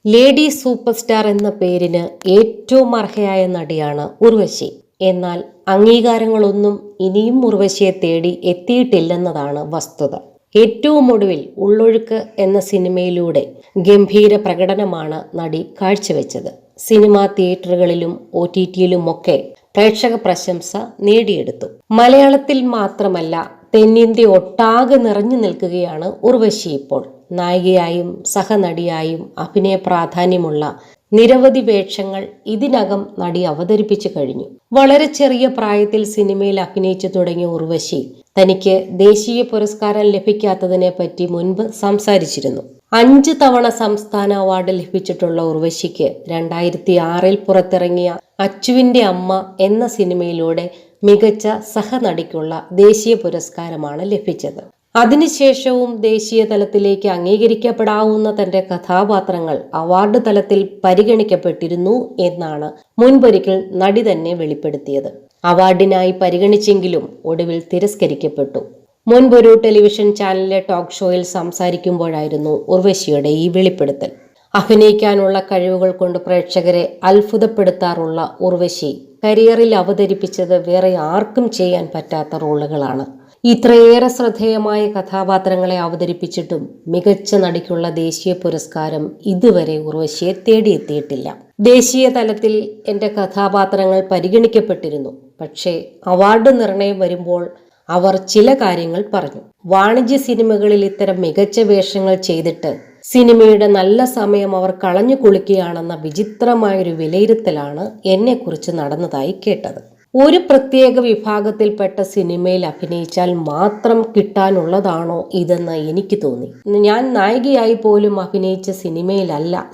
Lady super star എന്ന പേരിന് ഏറ്റവും അർഹയായ നടിയാണ് ഉർവശി. എന്നാൽ അംഗീകാരങ്ങളൊന്നും ഇനിയും ഉർവശിയെ തേടി എത്തിയിട്ടില്ലെന്നതാണ് വസ്തുത. ഏറ്റവും ഒടുവിൽ ഉള്ളൊഴുക്ക് എന്ന സിനിമയിലൂടെ ഗംഭീര പ്രകടനമാണ് നടി കാഴ്ചവെച്ചത്. സിനിമാ തിയേറ്ററുകളിലും OTTയിലുമൊക്കെ പ്രേക്ഷക പ്രശംസ നേടിയെടുത്തു. മലയാളത്തിൽ മാത്രമല്ല, തെന്നിന്ത്യ ഒട്ടാകെ നിറഞ്ഞു നിൽക്കുകയാണ് ഉർവശി ഇപ്പോൾ. നായികയായും സഹനടിയായും അഭിനയ പ്രാധാന്യമുള്ള നിരവധി വേഷങ്ങൾ ഇതിനകം നടി അവതരിപ്പിച്ചു കഴിഞ്ഞു. വളരെ ചെറിയ പ്രായത്തിൽ സിനിമയിൽ അഭിനയിച്ചു തുടങ്ങിയ ഉർവശി തനിക്ക് ദേശീയ പുരസ്കാരം ലഭിക്കാത്തതിനെ പറ്റി മുൻപ് സംസാരിച്ചിരുന്നു. 5 തവണ സംസ്ഥാന അവാർഡ് ലഭിച്ചിട്ടുള്ള ഉർവശിക്ക് 2006 പുറത്തിറങ്ങിയ അച്ചുവിന്റെ അമ്മ എന്ന സിനിമയിലൂടെ മികച്ച സഹനടിക്കുള്ള ദേശീയ പുരസ്കാരമാണ് ലഭിച്ചത്. അതിനുശേഷവും ദേശീയ തലത്തിലേക്ക് അംഗീകരിക്കപ്പെടാവുന്ന തന്റെ കഥാപാത്രങ്ങൾ അവാർഡ് തലത്തിൽ പരിഗണിക്കപ്പെട്ടിരുന്നു എന്നാണ് മുൻപൊരിക്കൽ നടി തന്നെ വെളിപ്പെടുത്തിയത്. അവാർഡിനായി പരിഗണിച്ചെങ്കിലും ഒടുവിൽ തിരസ്കരിക്കപ്പെട്ടു. മുൻപൊരു ടെലിവിഷൻ ചാനലിലെ ടോക്ക് ഷോയിൽ സംസാരിക്കുമ്പോഴായിരുന്നു ഉർവശിയുടെ ഈ വെളിപ്പെടുത്തൽ. അഭിനയിക്കാനുള്ള കഴിവുകൾ കൊണ്ട് പ്രേക്ഷകരെ അത്ഭുതപ്പെടുത്താറുള്ള ഉർവശി കരിയറിൽ അവതരിപ്പിച്ചത് വേറെ ആർക്കും ചെയ്യാൻ പറ്റാത്ത റോളുകളാണ്. ഇത്രയേറെ ശ്രദ്ധേയമായ കഥാപാത്രങ്ങളെ അവതരിപ്പിച്ചിട്ടും മികച്ച നടിക്കുള്ള ദേശീയ പുരസ്കാരം ഇതുവരെ ഉർവശിയെ തേടിയെത്തിയിട്ടില്ല. ദേശീയ തലത്തിൽ എൻ്റെ കഥാപാത്രങ്ങൾ പരിഗണിക്കപ്പെട്ടിരുന്നു. പക്ഷേ അവാർഡ് നിർണയം വരുമ്പോൾ അവർ ചില കാര്യങ്ങൾ പറഞ്ഞു. വാണിജ്യ സിനിമകളിൽ ഇത്തരം മികച്ച വേഷങ്ങൾ ചെയ്തിട്ട് സിനിമയുടെ നല്ല സമയം അവർ കളഞ്ഞു കുളിക്കുകയാണെന്ന വിചിത്രമായൊരു വിലയിരുത്തലാണ് എന്നെക്കുറിച്ച് നടന്നതായി കേട്ടത്. ഒരു പ്രത്യേക വിഭാഗത്തിൽപ്പെട്ട സിനിമയിൽ അഭിനയിച്ചാൽ മാത്രം കിട്ടാനുള്ളതാണോ ഇതെന്ന് എനിക്ക് തോന്നി. ഞാൻ നായികയായി പോലും അഭിനയിച്ച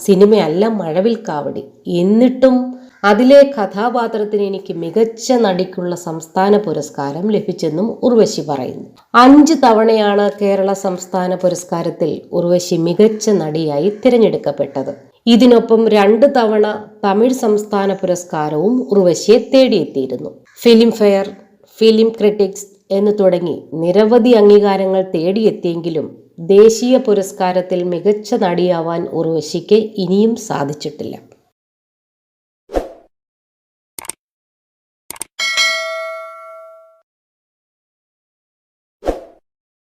സിനിമയല്ല മഴവിൽക്കാവടി. എന്നിട്ടും അതിലെ കഥാപാത്രത്തിന് എനിക്ക് മികച്ച നടിക്കുള്ള സംസ്ഥാന പുരസ്കാരം ലഭിച്ചെന്നും ഉർവശി പറയുന്നു. 5 തവണയാണ് കേരള സംസ്ഥാന പുരസ്കാരത്തിൽ ഉർവശി മികച്ച നടിയായി തിരഞ്ഞെടുക്കപ്പെട്ടത്. ഇതിനൊപ്പം 2 തവണ തമിഴ് സംസ്ഥാന പുരസ്കാരവും ഉർവശിയെ തേടിയെത്തിയിരുന്നു. ഫിലിം ഫെയർ, ഫിലിം ക്രിട്ടിക്സ് എന്ന് തുടങ്ങി നിരവധി അംഗീകാരങ്ങൾ തേടിയെത്തിയെങ്കിലും ദേശീയ പുരസ്കാരത്തിൽ മികച്ച നടിയാവാൻ ഉർവശിക്ക് ഇനിയും സാധിച്ചിട്ടില്ല.